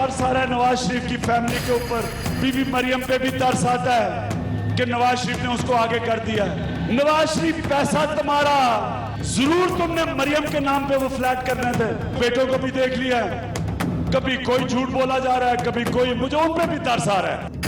तरस आ रहा है नवाज शरीफ की फैमिली के ऊपर, बीबी मरियम पे भी तरस आता है कि नवाज शरीफ ने उसको आगे कर दिया। नवाज शरीफ पैसा तुम्हारा, जरूर तुमने मरियम के नाम पे वो फ्लैट करने थे, बेटों को भी देख लिया है, कभी कोई झूठ बोला जा रहा है, कभी कोई, मुझे उन पे भी तरस आ रहा है।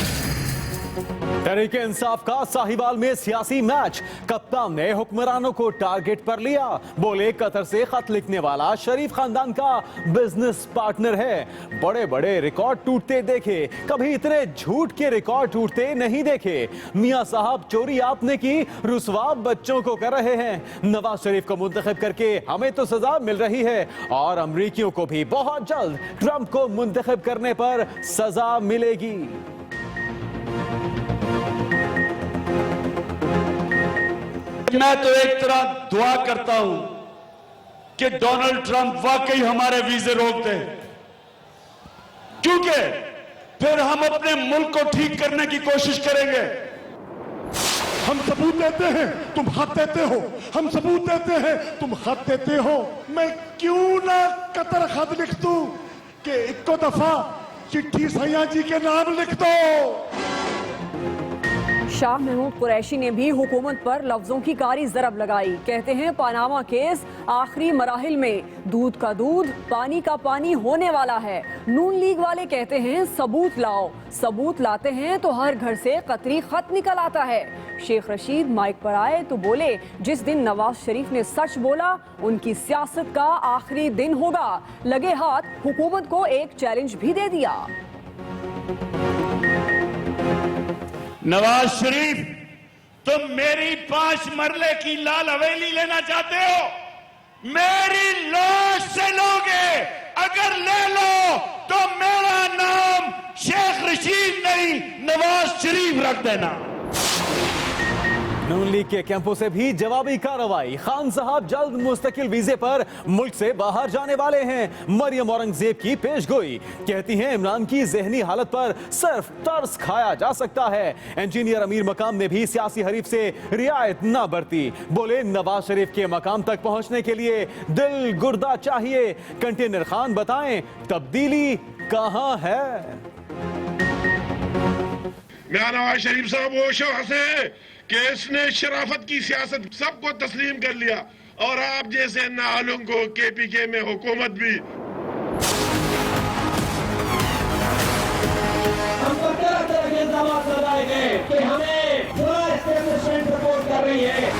तहरीक इंसाफ का साहिवाल में सियासी मैच, कप्तान ने हुक्मरानों को टारगेट पर लिया, बोले कतर से खत लिखने वाला शरीफ खानदान का बिजनेस पार्टनर है। बड़े बड़े रिकॉर्ड टूटते देखे, कभी इतने झूठ के रिकॉर्ड टूटते नहीं देखे। मियां साहब चोरी आपने की, रुसवा बच्चों को कर रहे हैं। नवाज शरीफ को मुंतखब करके हमें तो सजा मिल रही है और अमरीकियों को भी बहुत जल्द ट्रंप को मुंतखब करने पर सजा मिलेगी। मैं तो एक तरह दुआ करता हूं कि डोनाल्ड ट्रंप वाकई हमारे वीजे रोक दे, क्योंकि फिर हम अपने मुल्क को ठीक करने की कोशिश करेंगे। हम सबूत देते हैं, तुम खत देते हो, हम सबूत देते हैं, तुम खत देते हो। मैं क्यों ना कतर खत लिख दूं कि इक्को दफा चिट्ठी सैया जी के नाम लिख दो। शाह महमूद कुरैशी ने भी हुकूमत पर लफ्जों की कारी ज़रब लगाई। कहते हैं पानामा केस आखिरी मराहिल में, दूध का दूध पानी का पानी होने वाला है। नून लीग वाले कहते हैं सबूत लाओ, सबूत लाते हैं तो हर घर से कतरी खत निकल आता है। शेख रशीद माइक पर आए तो बोले जिस दिन नवाज शरीफ ने सच बोला उनकी सियासत का आखिरी दिन होगा। लगे हाथ हुकूमत को एक चैलेंज भी दे दिया। नवाज शरीफ, तुम मेरी 5 मरले की लाल हवेली लेना चाहते हो? मेरी लाश से लोगे? अगर ले लो तो मेरा नाम शेख रशीद नहीं नवाज शरीफ रख देना। नून लीग के कैंपों से भी जवाबी कार्रवाई। खान साहब जल्द मुस्तकिल वीजे पर मुल्क से बाहर जाने वाले हैं। मरियम औरंगजेब की पेशगोई, कहती हैं इमरान की जहनी हालत पर सिर्फ तरस खाया जा सकता है। इंजीनियर अमीर मकाम ने भी सियासी हरीफ से रियायत न बरती, बोले नवाज शरीफ के मकाम तक पहुंचने के लिए दिल गुर्दा चाहिए। कंटेनर खान बताएं तब्दीली कहां है? नवाज शरीफ साहब वो शख्स है कि इसने शराफत की सियासत सबको तस्लीम कर लिया और आप जैसे नाहलों को केपीके में हुकूमत भी। हमको तरह तरह के इल्जाम लगाए गए कि हमें पूरा एस्टेब्लिशमेंट सपोर्ट कर रही है।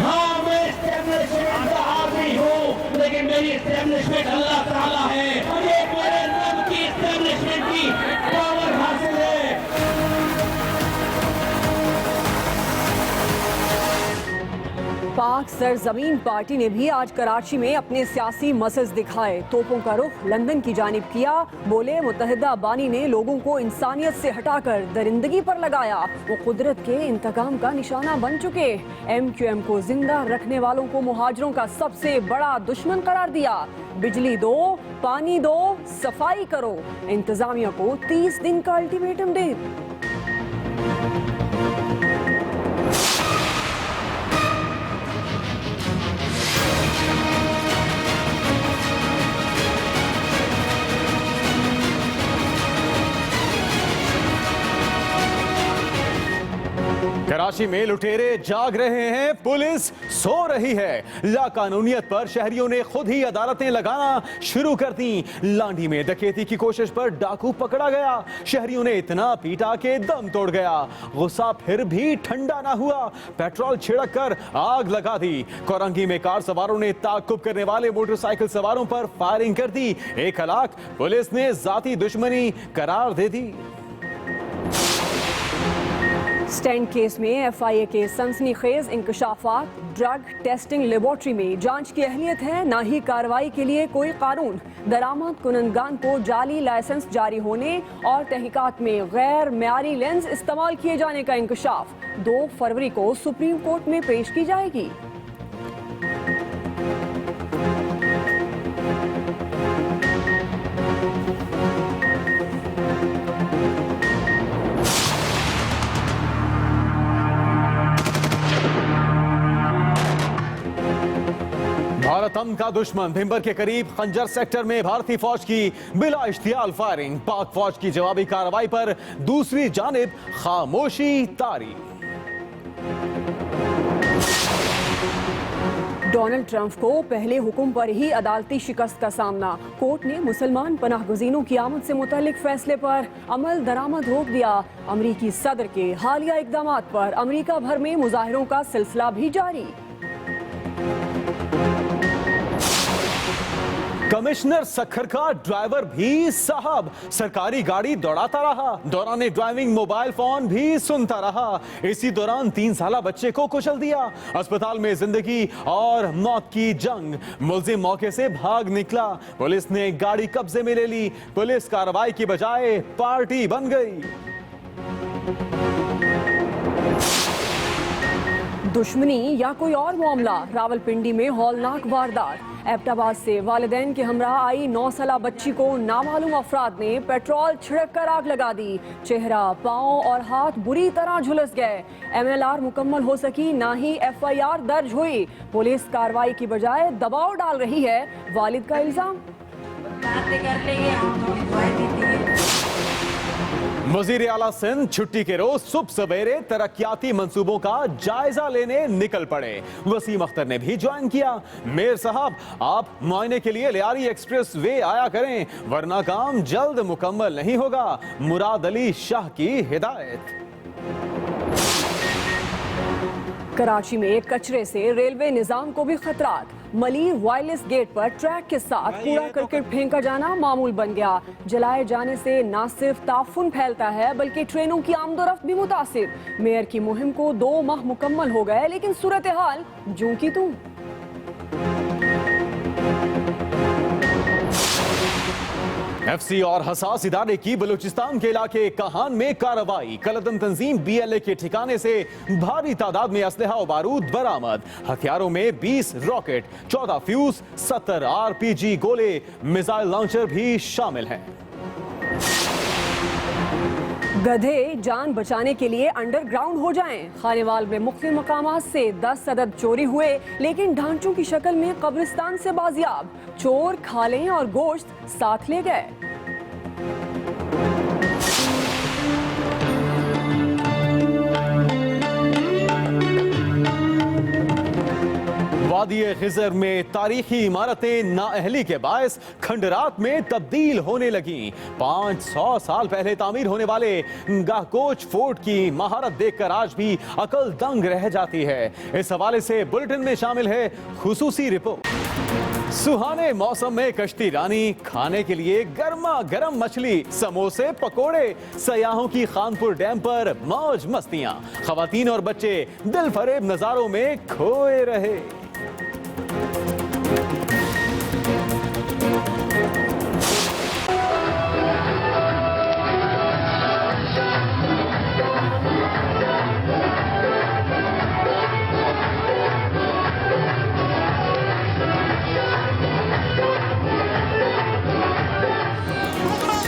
हाँ, मैं एस्टेब्लिशमेंट का आदमी हूँ, लेकिन मेरी एस्टेब्लिशमेंट अल्लाह ताला है। मुझे मेरे रब की एस्टेब्लिशमेंट की पावर हासिल है। पाक सरजमीन पार्टी ने भी आज कराची में अपने सियासी मसल्स दिखाए। तोपों का रुख लंदन की जानिब किया, बोले मुत्तहिदा बानी ने लोगों को इंसानियत से हटाकर दरिंदगी पर लगाया। वो कुदरत के इंतकाम का निशाना बन चुके। MQM को जिंदा रखने वालों को मुहाजिरों का सबसे बड़ा दुश्मन करार दिया। बिजली दो, पानी दो, सफाई करो। इंतजामिया को 30 दिन का अल्टीमेटम दे। कराची में लुटेरे जाग रहे हैं, पुलिस सो रही है। लाकानूनियत पर शहरियों ने खुद ही अदालतें लगाना शुरू कर दी। लांडी में डकैती की कोशिश पर डाकू पकड़ा गया। शहरियों ने इतना पीटा के दम तोड़ गया। गुस्सा फिर भी ठंडा ना हुआ, पेट्रोल छिड़क कर आग लगा दी। कोरंगी में कार सवारों ने ताकुब करने वाले मोटरसाइकिल सवारों पर फायरिंग कर दी। 1 हलाक, पुलिस ने जाती दुश्मनी करार दे दी। स्टैंड केस में FIA के सनसनीखेज इंकशाफात। ड्रग टेस्टिंग लेबोरेटरी में जांच की अहलियत है, ना ही कार्रवाई के लिए कोई कानून। दरामद कुनंदगान को जाली लाइसेंस जारी होने और तहकीकात में गैर मेयारी लेंस इस्तेमाल किए जाने का इंकशाफ। 2 फरवरी को सुप्रीम कोर्ट में पेश की जाएगी। वतन का दुश्मन भिंबर के करीब खंजर सेक्टर में भारतीय फौज की बिला इश्तियाल फायरिंग, पाक फौज की जवाबी कार्रवाई पर दूसरी जानिब खामोशी तारी। डोनाल्ड ट्रंप को पहले हुक्म पर ही अदालती शिकस्त का सामना। कोर्ट ने मुसलमान पनाहगजीनों की आमद से मुतालिक फैसले पर अमल दरामद रोक दिया। अमरीकी सदर के हालिया इकदामात पर अमरीका भर में मुजाहिरों का सिलसिला भी जारी। कमिश्नर सखर का ड्राइवर भी साहब सरकारी गाड़ी दौड़ाता रहा, दौरान ड्राइविंग मोबाइल फोन भी सुनता रहा। इसी दौरान 3 साला बच्चे को कुचल दिया। अस्पताल में जिंदगी और मौत की जंग, मुलजिम मौके से भाग निकला। पुलिस ने गाड़ी कब्जे में ले ली। पुलिस कार्रवाई की बजाय पार्टी बन गई। दुश्मनी या कोई और मामला, रावलपिंडी में हौलनाक वारदात। एबटाबाद से वालिदैन के हमरा आई 9 साला बच्ची को नामालूम अफराद ने पेट्रोल छिड़क कर आग लगा दी। चेहरा, पांव और हाथ बुरी तरह झुलस गए। MLR मुकम्मल हो सकी, ना ही FIR दर्ज हुई। पुलिस कार्रवाई की बजाय दबाव डाल रही है, वालिद का इल्जाम। वजीर आला सिंध छुट्टी के रोज सुबह सवेरे तरक्याती मंसूबों का जायजा लेने निकल पड़े। वसीम अख्तर ने भी ज्वाइन किया। मेयर साहब, आप मुआयने के लिए लियारी एक्सप्रेस वे आया करें, वरना काम जल्द मुकम्मल नहीं होगा। मुराद अली शाह की हिदायत। कराची में कचरे से रेलवे निजाम को भी खतरात। मली वायरलेस गेट पर ट्रैक के साथ कूड़ा करकट फेंका जाना मामूल बन गया। जलाए जाने से न सिर्फ ताफुन फैलता है, बल्कि ट्रेनों की आमदोरफ्त भी मुतासिर। मेयर की मुहिम को 2 माह मुकम्मल हो गए, लेकिन सूरत हाल जूं की तूं। FC और हसास इदारे की बलूचिस्तान के इलाके कहान में कार्रवाई। कलदम तंजीम BLA के ठिकाने से भारी तादाद में असलहा और बारूद बरामद। हथियारों में 20 रॉकेट, 14 फ्यूज, 70 RPG गोले, मिसाइल लॉन्चर भी शामिल हैं। गधे जान बचाने के लिए अंडरग्राउंड हो जाएं। खानेवाल में मुख्तलिफ मकामात से 10 अदद चोरी हुए, लेकिन ढांचों की शक्ल में कब्रिस्तान से बाजियाब। चोर खालें और गोश्त साथ ले गए। वादी खिजर में तारीखी इमारतें नाअहली के बायस खंडरात में तब्दील होने लगी। 500 साल पहले तामीर होने वाले गाहकोच फोर्ट की महारत देखकर आज भी अकल दंग रह जाती है। इस हवाले से बुलेटिन में शामिल है खुसूसी रिपोर्ट। सुहाने मौसम में कश्ती रानी, खाने के लिए गर्मा गर्म मछली, समोसे, पकोड़े, सयाहों की खानपुर डैम पर मौज मस्तियां, खवातीन और बच्चे दिल फरेब नजारों में खोए रहे।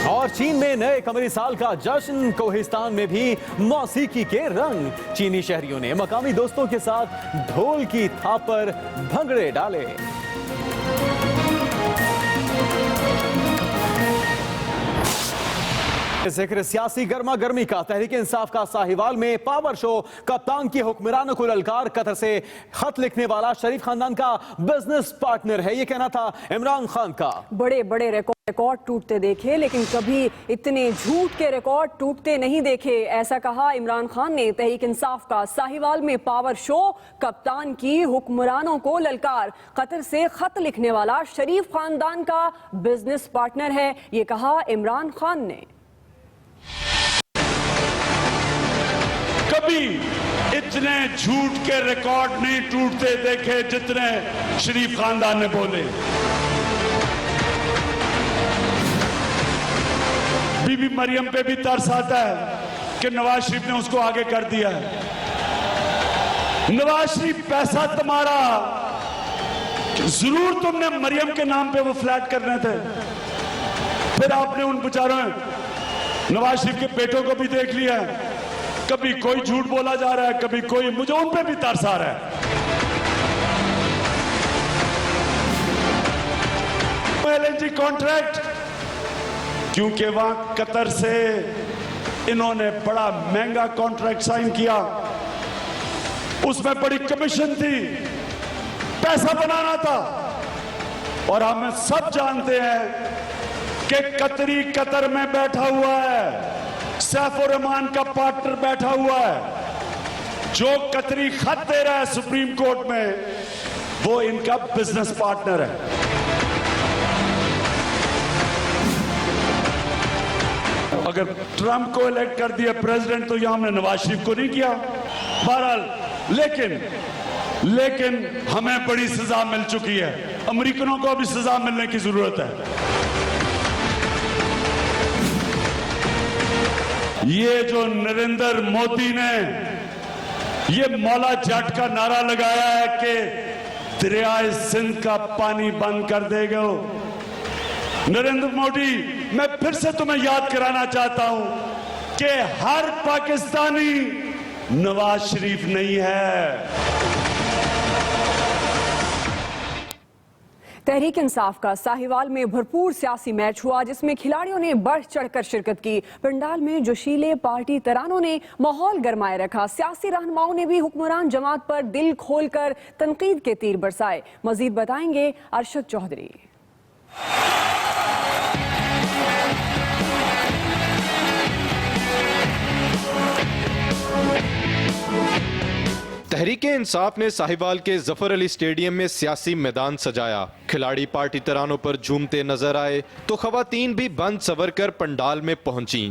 और चीन में नए कमरी साल का जश्न, कोहिस्तान में भी मौसीकी के रंग। चीनी शहरियों ने मकामी दोस्तों के साथ ढोल की थाप पर भंगड़े डाले। जिक्र सियासी गर्मा गर्मी का, तहरीक इंसाफ का साहिवाल में पावर शो। कप्तान की हुक्मरानों को ललकार, कतर से खत लिखने वाला शरीफ खानदान का बिजनेस पार्टनर है, ये कहना था इमरान खान का। बड़े बड़े रिकॉर्ड टूटते देखे, लेकिन कभी इतने झूठ के रिकॉर्ड टूटते नहीं देखे, ऐसा कहा इमरान खान ने। तहरीक इंसाफ का साहिवाल में पावर शो, कप्तान की हुक्मरानों को ललकार, कतर से खत लिखने वाला शरीफ खानदान का बिजनेस पार्टनर है, ये कहा इमरान खान ने। कभी इतने झूठ के रिकॉर्ड नहीं टूटते देखे जितने शरीफ खानदान ने बोले। बीबी मरियम पे भी तरस आता है कि नवाज शरीफ ने उसको आगे कर दिया है। नवाज शरीफ पैसा तुम्हारा, जरूर तुमने मरियम के नाम पे वो फ्लैट करने थे, फिर आपने उन बेचारों नवाज शरीफ के बेटों को भी देख लिया। कभी कोई झूठ बोला जा रहा है, कभी कोई, मुझे उन पे भी तरस आ रहा है। LNG contract? क्योंकि वहां कतर से इन्होंने बड़ा महंगा कॉन्ट्रैक्ट साइन किया, उसमें बड़ी कमीशन थी, पैसा बनाना था। और हम सब जानते हैं कि कतरी कतर में बैठा हुआ है, सैफुर रहमान का पार्टनर बैठा हुआ है, जो कतरी खत दे रहा है सुप्रीम कोर्ट में, वो इनका बिजनेस पार्टनर है। अगर ट्रंप को इलेक्ट कर दिया प्रेसिडेंट तो यहां हमने नवाज शरीफ को नहीं किया। बहरहाल लेकिन हमें बड़ी सजा मिल चुकी है, अमेरिकनों को भी सजा मिलने की जरूरत है। ये जो नरेंद्र मोदी ने ये मौला जट का नारा लगाया है कि दरियाए सिंध का पानी बंद कर देगा, नरेंद्र मोदी, मैं फिर से तुम्हें याद कराना चाहता हूं कि हर पाकिस्तानी नवाज शरीफ नहीं है। तहरीक इंसाफ का साहिवाल में भरपूर सियासी मैच हुआ, जिसमें खिलाड़ियों ने बढ़ चढ़कर शिरकत की। पंडाल में जोशीले पार्टी तरानों ने माहौल गरमाए रखा। सियासी रहनुमाओं ने भी हुक्मरान जमात पर दिल खोलकर तनकीद के तीर बरसाए। मजीद बताएंगे अरशद चौधरी। तहरीक इंसाफ ने साहिवाल के जफर अली स्टेडियम में सियासी मैदान सजाया। खिलाड़ी पार्टी तरानों पर झूमते नजर आए तो खवातीन भी बंद सवर कर पंडाल में पहुंची।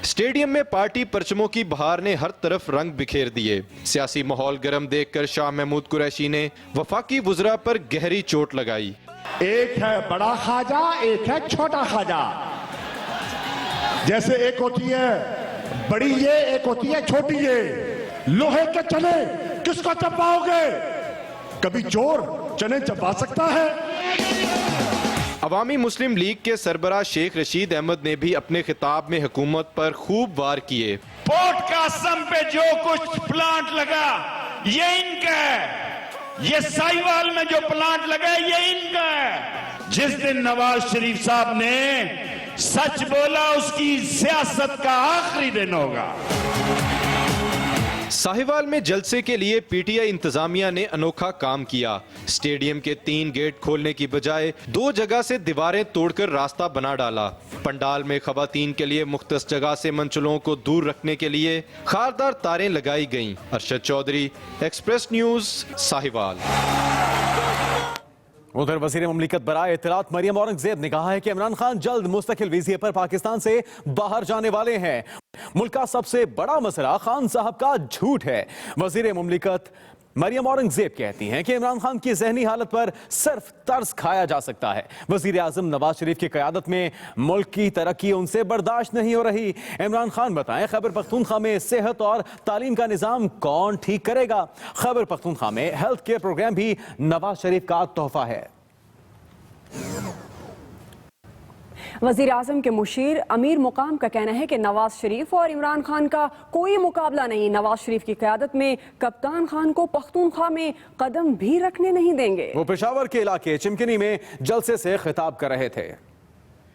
स्टेडियम में पार्टी परचमों की बहार ने हर तरफ रंग बिखेर दिए। सियासी माहौल गर्म देखकर शाह महमूद कुरैशी ने वफाकी वुज़रा पर गहरी चोट लगाई। एक है बड़ा ख्वाजा, एक है छोटा ख्वाजा। जैसे एक होती है बड़ी ये, एक होती है छोटी ये। लोहे के चने किसको चबाओगे? कभी चोर चने चबा सकता है? अवामी मुस्लिम लीग के सरबराह शेख रशीद अहमद ने भी अपने खिताब में हुकूमत पर खूब वार किए। पोर्ट कासम पे जो कुछ प्लांट लगा ये इनका है, ये साहिवाल में जो प्लांट लगा ये इनका है। जिस दिन नवाज शरीफ साहब ने सच बोला उसकी सियासत का आखिरी दिन होगा। साहिवाल में जलसे के लिए पीटीआई इंतजामिया ने अनोखा काम किया। स्टेडियम के 3 गेट खोलने की बजाय 2 जगह से दीवारें तोड़कर रास्ता बना डाला। पंडाल में खवातीन के लिए मुख्तस जगह से मंचलों को दूर रखने के लिए खारदार तारें लगाई गईं। Arshad Chaudhry, Express News, Sahiwal. उधर वजीर ममलिकत बराए इत्तलात मरियम औरंगजेब ने कहा है कि इमरान खान जल्द मुस्तकिल वीजे पर पाकिस्तान से बाहर जाने वाले हैं। मुल्क का सबसे बड़ा मसला खान साहब का झूठ है। वजीर ममलिकत मरियम औरंगजेब कहती हैं कि इमरान खान की जहनी हालत पर सिर्फ तर्स खाया जा सकता है। वजीर आजम नवाज शरीफ की क़यादत में मुल्क की तरक्की उनसे बर्दाश्त नहीं हो रही। इमरान खान बताएं, खैबर पख्तूनख्वा में सेहत और तालीम का निज़ाम कौन ठीक करेगा? खैबर पख्तूनख्वा में हेल्थ केयर प्रोग्राम भी नवाज शरीफ का तोहफा है। वजीर आजम के मुशीर अमीर मुकाम का कहना है कि नवाज शरीफ और इमरान खान का कोई मुकाबला नहीं। नवाज शरीफ की क़यादत में कप्तान खान को पख्तूनख्वा में कदम भी रखने नहीं देंगे। वो पेशावर के इलाके चिमकनी में जलसे से खिताब कर रहे थे।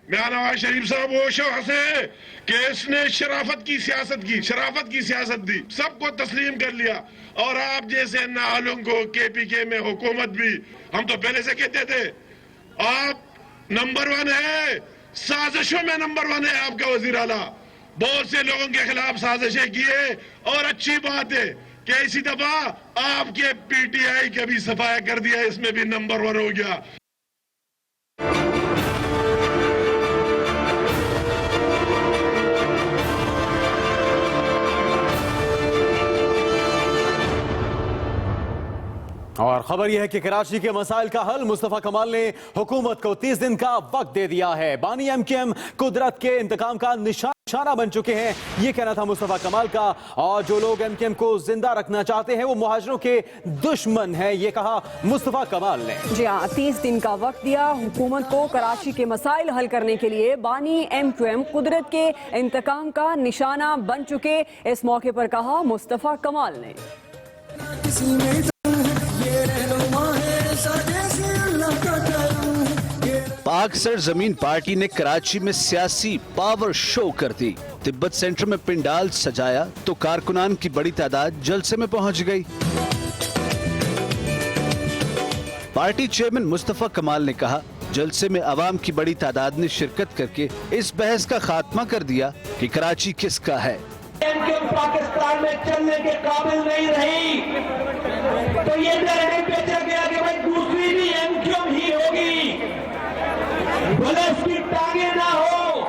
मेरा नवाज शरीफ साहब वो शख्स है कि इसने शराफत की सियासत दी, सबको तस्लीम कर लिया। और आप जैसे नाअहलों को केपीके में हुकूमत भी, हम तो पहले से कहते थे आप नंबर 1 है, साजिशों में नंबर 1 है आपका वजीर आला। बहुत से लोगों के खिलाफ साजिशें किए और अच्छी बात है कि इसी दफा आपके पीटीआई का भी सफाया कर दिया, इसमें भी नंबर 1 हो गया। और खबर यह है कि कराची के मसाइल का हल मुस्तफा कमाल ने हुकूमत को 30 दिन का वक्त दे दिया है। बानी एमकेएम कुदरत के इंतकाम का निशाना बन चुके हैं, ये कहना था मुस्तफा कमाल का। और जो लोग एमकेएम को जिंदा रखना चाहते हैं वो मुहाजिरों के दुश्मन हैं, ये कहा मुस्तफा कमाल ने। जी हाँ, 30 दिन का वक्त दिया हुकूमत को कराची के मसाइल हल करने के लिए। बानी एमकेएम कुदरत के इंतकाम का निशाना बन चुके, इस मौके पर कहा मुस्तफा कमाल ने। पाक सरजमीन पार्टी ने कराची में सियासी पावर शो कर दी। तिब्बत सेंटर में पिंडाल सजाया तो कारकुनान की बड़ी तादाद जलसे में पहुंच गई। पार्टी चेयरमैन मुस्तफा कमाल ने कहा, जलसे में अवाम की बड़ी तादाद ने शिरकत करके इस बहस का खात्मा कर दिया कि कराची किसका है। एमक्यूएम पाकिस्तान में चलने के काबिल नहीं रही, तो ये नैरेटिव बेचा गया कि भाई दूसरी भी एमक्यूएम ही होगी, भले उसकी टांगे ना हो,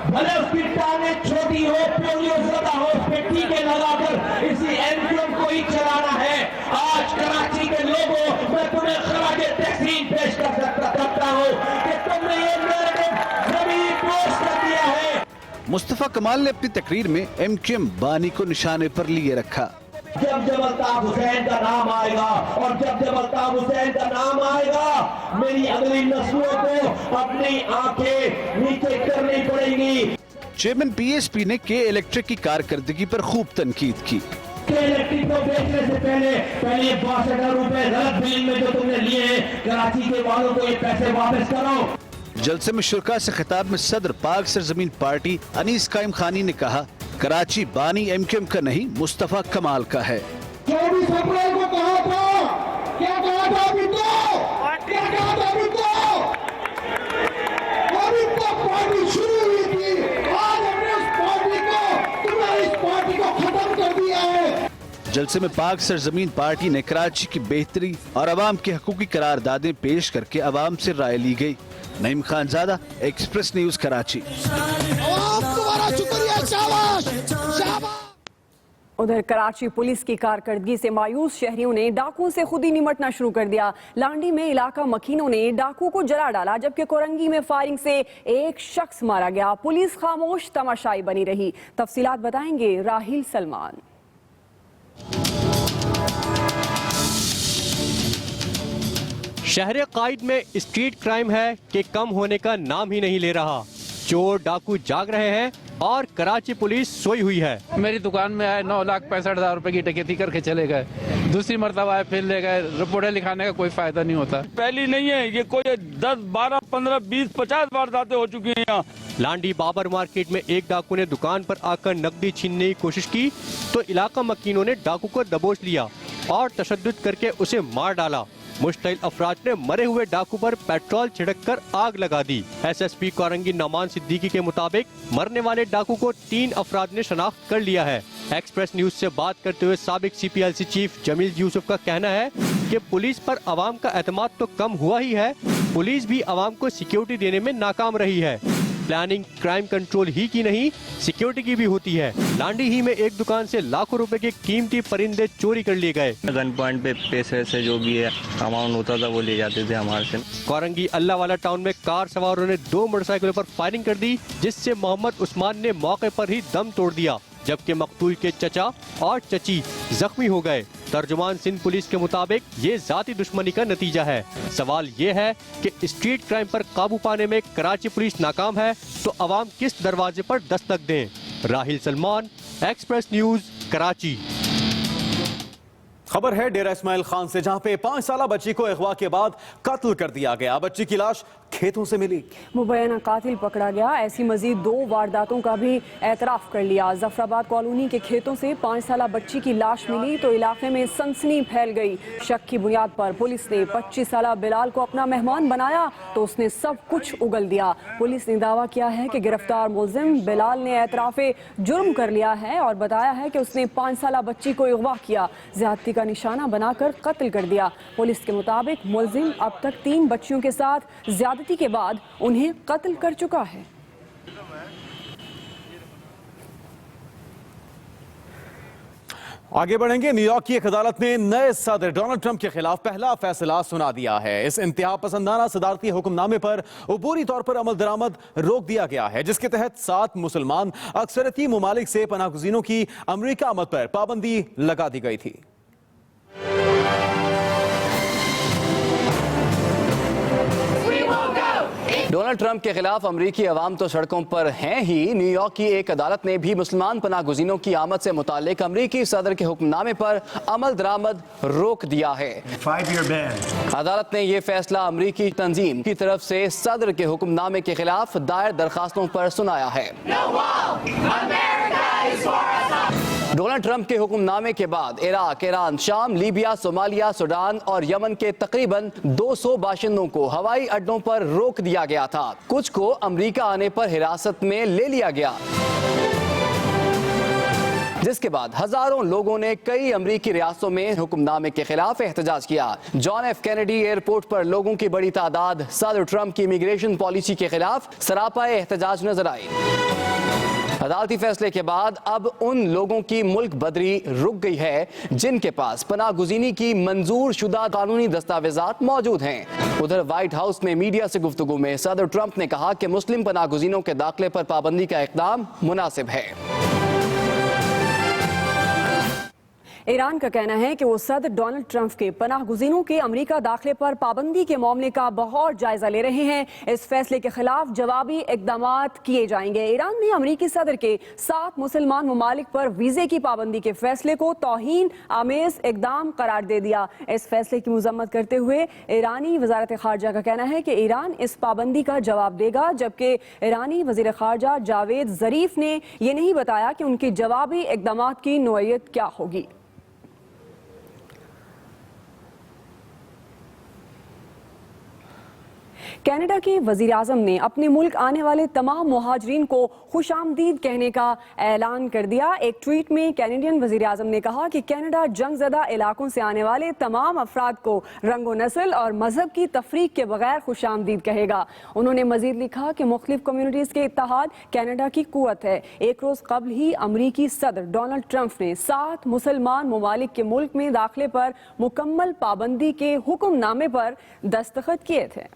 भले उसकी टांगे छोटी हो, पोलियो ज़दा हो, उस पे टीके लगाकर इसी एमक्यूएम को ही चलाना है। आज कराची के लोगों, मैं तुम्हें खराजे तहसीन पेश करता हूँ कि तुमने ये नैरेटिव जमीन पोस्ट कर दिया है। मुस्तफा कमाल ने अपनी तकरीर में एमक्यूएम बानी को निशाने पर लिए रखा। जब जब अल्ताफ हुसैन का नाम आएगा और जब जब अल्ताफ हुसैन का नाम आएगा, मेरी अगली नस्लों को अपनी आंखें नीचे करनी पड़ेंगी। चेयरमैन पीएसपी ने के इलेक्ट्रिक की कारकर्दगी पर खूब तनकीद की। के इलेक्ट्रिक को बेचने से पहले 62,000 रुपए गलत बिलिंग में जो तुमने लिए हैं, कराची के वालों को ये पैसे वापस करो। जलसे में शुरका से खिताब में सदर पाक सरजमीन पार्टी अनीस कायम खानी ने कहा, कराची बानी एमक्यूएम का नहीं मुस्तफा कमाल का है। 24 अप्रैल को कहा था, क्या कहा था अभी तो, क्या कहा था अभी तो, अभी तो पार्टी शुरू हुई थी, आज हमने उस पार्टी को, तुमने इस पार्टी को खत्म कर दिया है। जलसे में पाक सरजमीन पार्टी ने कराची की बेहतरी और अवाम के हकूकी करारदादें पेश करके अवाम से राय ली गई। Naeem Khanzada, express news, Karachi. उधर कराची पुलिस की कारकर्दगी से मायूस शहरियों ने डाकुओं से खुद ही निमटना शुरू कर दिया। लांडी में इलाका मकीनों ने डाकू को जला डाला, जबकि कोरंगी में फायरिंग से एक शख्स मारा गया। पुलिस खामोश तमाशाई बनी रही। तफसीलात बताएंगे राहिल सलमान। शहर कायद में स्ट्रीट क्राइम है कि कम होने का नाम ही नहीं ले रहा। चोर डाकू जाग रहे हैं और कराची पुलिस सोई हुई है। मेरी दुकान में आए 9,65,000 रुपए की डकैती करके चले गए, दूसरी मरतबा आए फिर ले गए। रिपोर्टें लिखाने का कोई फायदा नहीं होता। पहली नहीं है ये, कोई 10, 12, 15, 20, 50 वारदातें हो चुकी हैं यहाँ। लांडी बाबर मार्केट में एक डाकू ने दुकान पर आकर नकदी छीनने की कोशिश की तो इलाका मकीनों ने डाकू को दबोच लिया और तशद्दुद करके उसे मार डाला। मुश्तइल अफराद ने मरे हुए डाकू पर पेट्रोल छिड़ककर आग लगा दी। एसएसपी कोरंगी नौमान सिद्दीकी के मुताबिक मरने वाले डाकू को 3 अफराद ने शनाख्त कर लिया है। एक्सप्रेस न्यूज से बात करते हुए साबिक CPLC चीफ जमील यूसुफ का कहना है कि पुलिस पर अवाम का एतमाद तो कम हुआ ही है, पुलिस भी अवाम को सिक्योरिटी देने में नाकाम रही है। प्लानिंग क्राइम कंट्रोल ही की नहीं, सिक्योरिटी की भी होती है। लांडी ही में एक दुकान से लाखों रुपए के कीमती परिंदे चोरी कर लिए गए। गन पॉइंट पे पैसे से जो भी है अमाउंट होता था वो ले जाते थे हमारे से। कोरंगी अल्लाहवाला टाउन में कार सवारों ने 2 मोटरसाइकिलों पर फायरिंग कर दी, जिससे मोहम्मद उस्मान ने मौके पर ही दम तोड़ दिया, जबकि मकतूल के चचा और चची जख्मी हो गए। तर्जुमान सिंध पुलिस के मुताबिक ये जाती दुश्मनी का नतीजा है। सवाल ये है कि स्ट्रीट क्राइम पर काबू पाने में कराची पुलिस नाकाम है तो अवाम किस दरवाजे पर दस्तक दें। Rahil Salman, express news, Karachi. खबर है डेरा इस्माइल खान से, जहां पे 5 साला बच्ची को अगवा के बाद कत्ल कर दिया गया। बच्ची की लाश खेतों से मिली। मुबैना कातिल पकड़ा गया। ऐसी मजीद 2 वारदातों का भी एतराफ कर लिया। जफराबाद कॉलोनी के खेतों से 5 साला बच्ची की लाश मिली तो इलाके में सनसनी फैल गई। शक की बुनियाद पर पुलिस ने 25 साला बिलाल को अपना मेहमान बनाया तो उसने सब कुछ उगल दिया। पुलिस ने दावा किया है कि गिरफ्तार मुलजिम बिलाल ने एतराफे जुर्म कर लिया है और बताया है कि उसने 5 साला बच्ची को अगवा किया, ज्यादती का निशाना बनाकर कत्ल कर दिया। पुलिस के मुताबिक मुलजिम अब तक 3 बच्चियों के साथ ज्यादती के बाद उन्हें कत्ल कर चुका है। आगे बढ़ेंगे। न्यूयॉर्क की एक अदालत ने नए सदर डोनाल्ड ट्रंप के खिलाफ पहला फैसला सुना दिया है। इस इंतहा पसंदाना सदारती हुक्मनामे पर अबूरी तौर पर अमल दरामद रोक दिया गया है, जिसके तहत 7 मुसलमान अक्सरती ममालिक से पनाहगुज़ीनों की अमरीका आमद पर पाबंदी लगा दी गई थी। डोनाल्ड ट्रंप के खिलाफ अमरीकी अवाम तो सड़कों पर हैं ही। न्यूयॉर्क की एक अदालत ने भी मुसलमान पनाह गुज़ीनों की आमद से मुतालिक अमरीकी सदर के हुक्मनामे पर अमल दरामद रोक दिया है। अदालत ने यह फैसला अमरीकी तंजीम की तरफ से सदर के हुक्मनामे के खिलाफ दायर दरखास्तों पर सुनाया है। डोनाल्ड ट्रंप के हुक्मनामे के बाद इराक, ईरान, शाम, लीबिया, सोमालिया, सूडान और यमन के तकरीबन 200 बाशिंदों को हवाई अड्डों पर रोक दिया गया था। कुछ को अमेरिका आने पर हिरासत में ले लिया गया, जिसके बाद हजारों लोगों ने कई अमरीकी रियासतों में हुक्मनामे के खिलाफ एहतजाज किया। जॉन एफ कैनेडी एयरपोर्ट पर लोगों की बड़ी तादाद सदर ट्रंप की इमिग्रेशन पॉलिसी के खिलाफ सरापा एहतजाज नजर आई। अदालती फैसले के बाद अब उन लोगों की मुल्क बदरी रुक गई है जिनके पास पनाह गुज़ीनी की मंजूर शुदा कानूनी दस्तावेजात मौजूद हैं। उधर व्हाइट हाउस में मीडिया से गुफ्तगू में सदर ट्रंप ने कहा कि मुस्लिम पनाह गुज़ीनों के दाखिले पर पाबंदी का इक़दाम मुनासिब है। ईरान का कहना है कि वो सदर डोनाल्ड ट्रंप के पनाह गुज़ीनों के अमेरिका दाखिले पर पाबंदी के मामले का बहुत जायजा ले रहे हैं। इस फैसले के खिलाफ जवाबी इक़दामात किए जाएंगे। ईरान ने अमेरिकी सदर के 7 मुसलमान ममालिक पर वीज़े की पाबंदी के फैसले को तौहीन आमेज़ इक़दाम करार दे दिया। इस फैसले की मज़म्मत करते हुए ईरानी वज़ारत ख़ारजा का कहना है कि ईरान इस पाबंदी का जवाब देगा, जबकि ईरानी वज़ीर ख़ारजा जावेद ज़रीफ ने यह नहीं बताया कि उनके जवाबी इक़दामात की नौइयत क्या होगी। कनाडा के वज़ीर-ए-आज़म ने अपने मुल्क आने वाले तमाम मुहाजिरीन को खुशामदीद कहने का ऐलान कर दिया। एक ट्वीट में कैनेडियन वज़ीर-ए-आज़म ने कहा कि कनाडा जंगज़दा इलाकों से आने वाले तमाम अफराद को रंगो नस्ल और मजहब की तफरीक के बगैर खुशामदीद कहेगा। उन्होंने मजीद लिखा कि मुख्तलिफ कम्युनिटीज़ के इत्तेहाद कनाडा की कुव्वत है। एक रोज़ कबल ही अमरीकी सदर डोनाल्ड ट्रंप ने 7 मुसलमान ममालिक के मुल्क में दाखिले पर मुकम्मल पाबंदी के हुक्मनामे पर दस्तखत किए थे।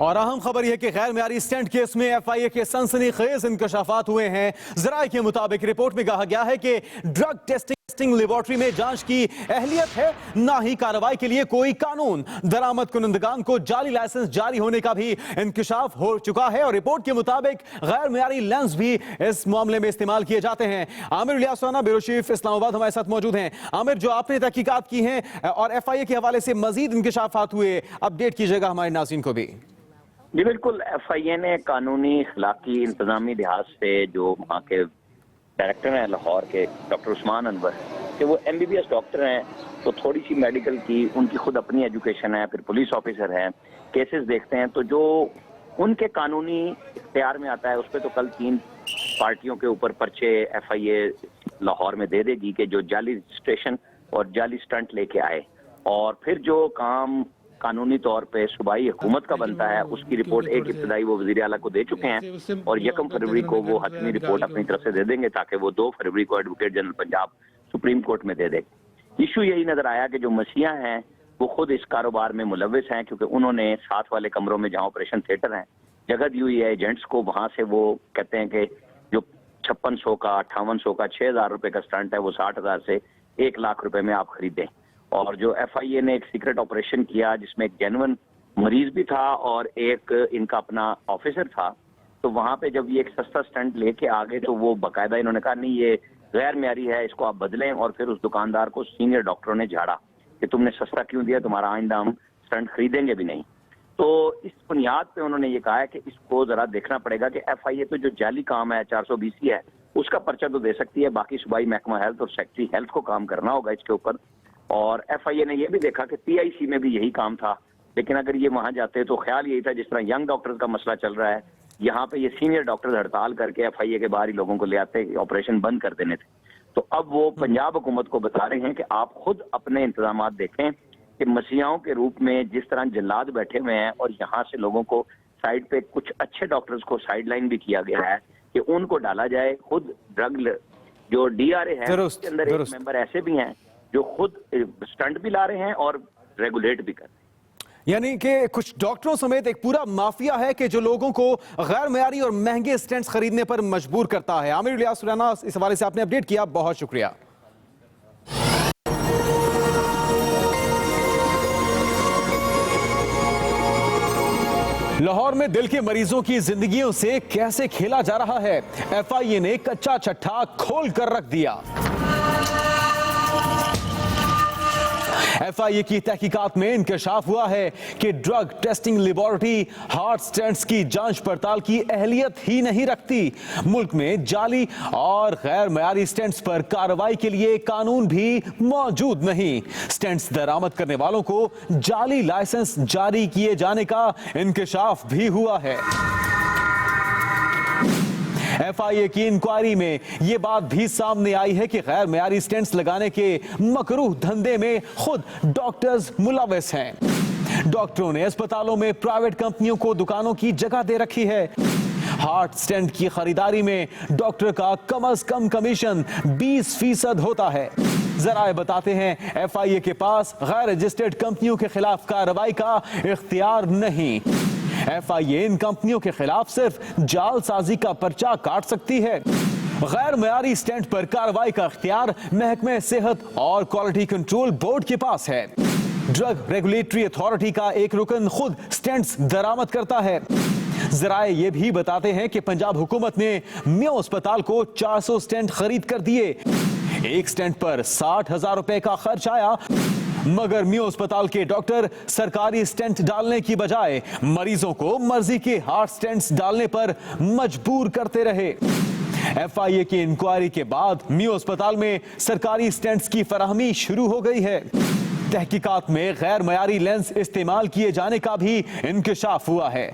और अहम खबर यह कि गैर मियारी स्टंट केस में FIA के सनसनीखेज इंकशाफात हुए हैं। ज़राए के मुताबिक रिपोर्ट में कहा गया है कि ड्रग टेस्टिंग लेबोरेटरी में जांच की अहलियत है, ना ही कार्रवाई के लिए कोई कानून। दरामद कुनंदगान को जाली लाइसेंस जारी होने का भी इंकशाफ हो चुका है और रिपोर्ट के मुताबिक गैर मियारी लेंस भी इस मामले में इस्तेमाल किए जाते हैं। आमिर इलियास राना, ब्यूरो चीफ, इस्लामाबाद हमारे साथ मौजूद हैं। आमिर, जो आपने तहकीकात की हैं और FIA के हवाले से मजीद इंकशाफात हुए, अपडेट कीजिएगा हमारे नाज़रीन को भी। जी बिल्कुल, FIA ने कानूनी अखलाकी इंतजामी लिहाज से जो वहाँ के डायरेक्टर हैं लाहौर के डॉक्टर उस्मान अनवर, कि वो MBBS डॉक्टर हैं, तो थोड़ी सी मेडिकल की उनकी खुद अपनी एजुकेशन है, फिर पुलिस ऑफिसर हैं, केसेस देखते हैं, तो जो उनके कानूनी इख्तियार में आता है उस पर तो कल 3 पार्टियों के ऊपर पर्चे FIA लाहौर में दे देगी कि जो जाली रजिस्ट्रेशन और जाली स्टंट लेके आए, और फिर जो काम कानूनी तौर पे सूबाई हुकूमत का बनता है उसकी रिपोर्ट एक इब्तदाई वो वज़ीर आला को दे चुके हैं और 1 फरवरी को वो हतमी रिपोर्ट अपनी तरफ से दे देंगे ताकि वो 2 फरवरी को advocate general Punjab supreme court में दे दे। इशू यही नजर आया कि जो मसीहा हैं वो खुद इस कारोबार में मुलविस हैं, क्योंकि उन्होंने साथ वाले कमरों में जहाँ ऑपरेशन थिएटर है जगह दी हुई है एजेंट्स को, वहां से वो कहते हैं कि जो 5600 का 5800 का 6000 रुपए का स्टंट है वो 60,000 से 1 लाख रुपए में आप खरीदें। और जो FIA ने एक सीक्रेट ऑपरेशन किया जिसमें एक जेन्युइन मरीज भी था और एक इनका अपना ऑफिसर था, तो वहां पे जब ये एक सस्ता स्टंट लेके आ गए तो वो बाकायदा इन्होंने कहा नहीं ये गैर म्यारी है, इसको आप बदलें, और फिर उस दुकानदार को सीनियर डॉक्टरों ने झाड़ा कि तुमने सस्ता क्यों दिया, तुम्हारा आइंदा हम स्टंट खरीदेंगे भी नहीं। तो इस बुनियाद पे उन्होंने ये कहा है कि इसको जरा देखना पड़ेगा कि FIA तो जो जाली काम है 420 है उसका पर्चा तो दे सकती है, बाकी सूबाई महकमा हेल्थ और सेक्रेटरी हेल्थ को काम करना होगा इसके ऊपर। और FIA ने यह भी देखा कि PIC में भी यही काम था, लेकिन अगर ये वहां जाते तो ख्याल यही था जिस तरह यंग डॉक्टर्स का मसला चल रहा है, यहाँ पे ये सीनियर डॉक्टर्स हड़ताल करके FIA के बाहर ही लोगों को ले आते, ऑपरेशन बंद कर देने थे। तो अब वो पंजाब हुकूमत को बता रहे हैं कि आप खुद अपने इंतजाम देखें कि मसीहाओं के रूप में जिस तरह जल्लाद बैठे हुए हैं और यहाँ से लोगों को साइड पे कुछ अच्छे डॉक्टर्स को साइडलाइन भी किया गया है कि उनको डाला जाए। खुद ड्रग जो DRA है उसके अंदर एक मेंबर ऐसे भी हैं जो खुद स्टंट भी ला रहे हैं और रेगुलेट भी कर रहे हैं। यानी कि कुछ डॉक्टरों समेत एक पूरा माफिया है कि जो लोगों को गैर मयारी और महंगे स्टेंट्स खरीदने पर मजबूर करता है। आमिर इलियास राना, इस हवाले से आपने अपडेट किया, बहुत शुक्रिया। लाहौर में दिल के मरीजों की जिंदगियों से कैसे खेला जा रहा है, एफआईए ने कच्चा छट्टा खोल कर रख दिया। एफआईए की तहकीकात में इंकशाफ हुआ है कि drug testing laboratory heart stents की जांच पड़ताल की अहलियत ही नहीं रखती। मुल्क में जाली और गैर मयारी स्टेंट्स पर कार्रवाई के लिए कानून भी मौजूद नहीं। स्टेंट्स दरामद करने वालों को जाली लाइसेंस जारी किए जाने का इंकशाफ भी हुआ है। एफआईए की इंक्वायरी में यह बात भी सामने आई है कि गैर मयारी स्टेंट्स लगाने के मकरूह धंधे में खुद डॉक्टर्स मुलव्वस हैं। डॉक्टरों ने अस्पतालों में प्राइवेट कंपनियों को दुकानों की जगह दे रखी है। हार्ट स्टेंट की खरीदारी में डॉक्टर का कम से कम कमीशन 20% होता है। जराए बताते हैं एफआईए के पास गैर रजिस्टर्ड कंपनियों के खिलाफ कार्रवाई का इख्तियार नहीं। एफआईए इन कंपनियों के खिलाफ सिर्फ जालसाजी का पर्चा काट सकती है। गैर मयारी स्टेंट पर कार्रवाई का इख्तियार महकमे सेहत और क्वालिटी कंट्रोल बोर्ड के पास है। ड्रग रेगुलेटरी अथॉरिटी का एक रुकन खुद स्टेंट्स दरामद करता है। जराए ये भी बताते हैं कि पंजाब हुकूमत ने मियो अस्पताल को 400 स्टेंट खरीद कर दिए। एक स्टेंट पर 60,000 रुपए का खर्च आया, मगर मियो अस्पताल के डॉक्टर सरकारी स्टेंट डालने की बजाय मरीजों को मर्जी के हार्ट स्टेंट्स डालने पर मजबूर करते रहे। एफआईए की इंक्वायरी के बाद मियो अस्पताल में सरकारी स्टेंट्स की फराहमी शुरू हो गई है। तहकीकात में गैर मयारी लेंस इस्तेमाल किए जाने का भी इंकशाफ हुआ है।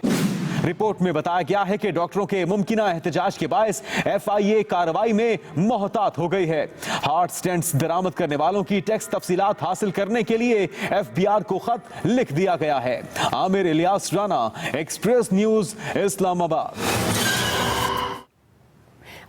रिपोर्ट में बताया गया है कि डॉक्टरों के मुमकिना एहतजाज के बायस एफआईए कार्रवाई में मोहतात हो गई है। हार्ट स्टेंट्स दरामद करने वालों की टैक्स तफसीलात हासिल करने के लिए एफबीआर को खत लिख दिया गया है। Aamir Ilyas Rana, express news, Islamabad.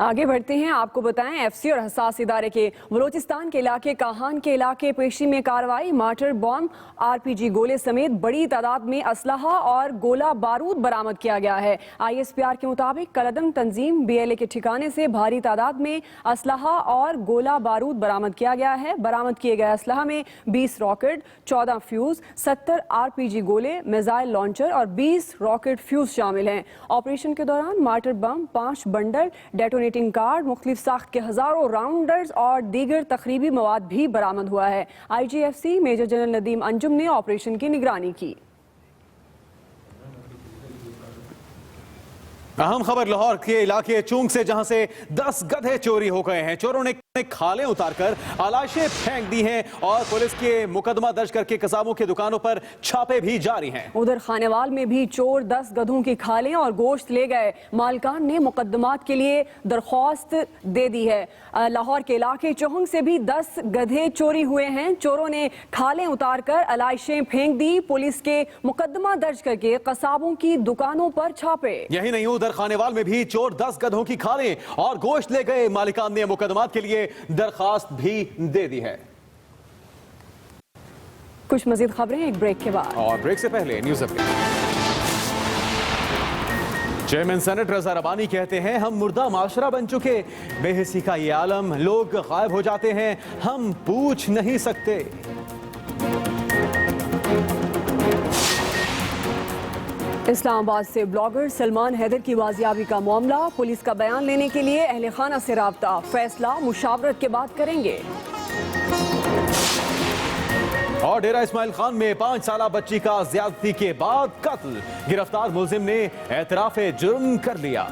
आगे बढ़ते हैं, आपको बताएं एफसी और हसास इदारे के बलोचिस्तान के इलाके काहान के इलाके पेशी में कार्रवाई। मार्टर बॉम्ब, आरपीजी गोले समेत बड़ी तादाद में असलहा और गोला बारूद बरामद किया गया है। आईएसपीआर के मुताबिक कलदम तंजीम बीएलए के ठिकाने से भारी तादाद में असलहा और गोला बारूद बरामद किया गया है। बरामद किए गए असलहा में 20 रॉकेट, 14 फ्यूज, 70 आरपीजी गोले, मिसाइल लॉन्चर और 20 रॉकेट फ्यूज शामिल हैं। ऑपरेशन के दौरान मार्टर बम, 5 बंडल डेटोनेटिंग कार्ड, मुख्तलिफ साख्त के हजारों राउंडर्स और दीगर तकरीबी मवाद भी बरामद हुआ है। आईजीएफसी मेजर जनरल नदीम अंजुम ने ऑपरेशन की निगरानी की। अहम खबर लाहौर के इलाके चूंग से, जहां से 10 गधे चोरी हो गए हैं। चोरों ने खालें उतारकर आलाशें फेंक दी हैं और पुलिस के मुकदमा दर्ज करके कसाबों की दुकानों पर छापे भी जारी हैं। उधर खानेवाल में भी चोर 10 गधों की खालें और गोश्त ले गए। मालकान ने मुकदमात के लिए दरख्वास्त दे दी है। लाहौर के इलाके चौहंग से भी 10 गधे चोरी हुए हैं। चोरों ने खालें उतारकर आलाशें फेंक दी। पुलिस के मुकदमा दर्ज करके कसाबों की दुकानों पर छापे। यही नहीं, उधर खानेवाल में भी चोर 10 गधों की खालें और गोश्त ले गए। मालिकान ने मुकदमात के लिए दरखास्त भी दे दी है। कुछ मजीद खबरें एक ब्रेक के बाद, और ब्रेक से पहले न्यूज अपडेट। चेयरमैन सेनेट रजा रबानी कहते हैं, हम मुर्दा माशरा बन चुके। बेहिसी का ये आलम, लोग गायब हो जाते हैं, हम पूछ नहीं सकते। इस्लामाबाद से ब्लॉगर सलमान हैदर की बाजियाबी का मामला। पुलिस का बयान लेने के लिए अहले खाना से राब्ता, फैसला मुशावरत के बाद करेंगे। और डेरा इस्माइल खान में 5 साला बच्ची का ज्यादती के बाद कत्ल, गिरफ्तार मुलजिम ने एतराफ़े जुर्म कर लिया।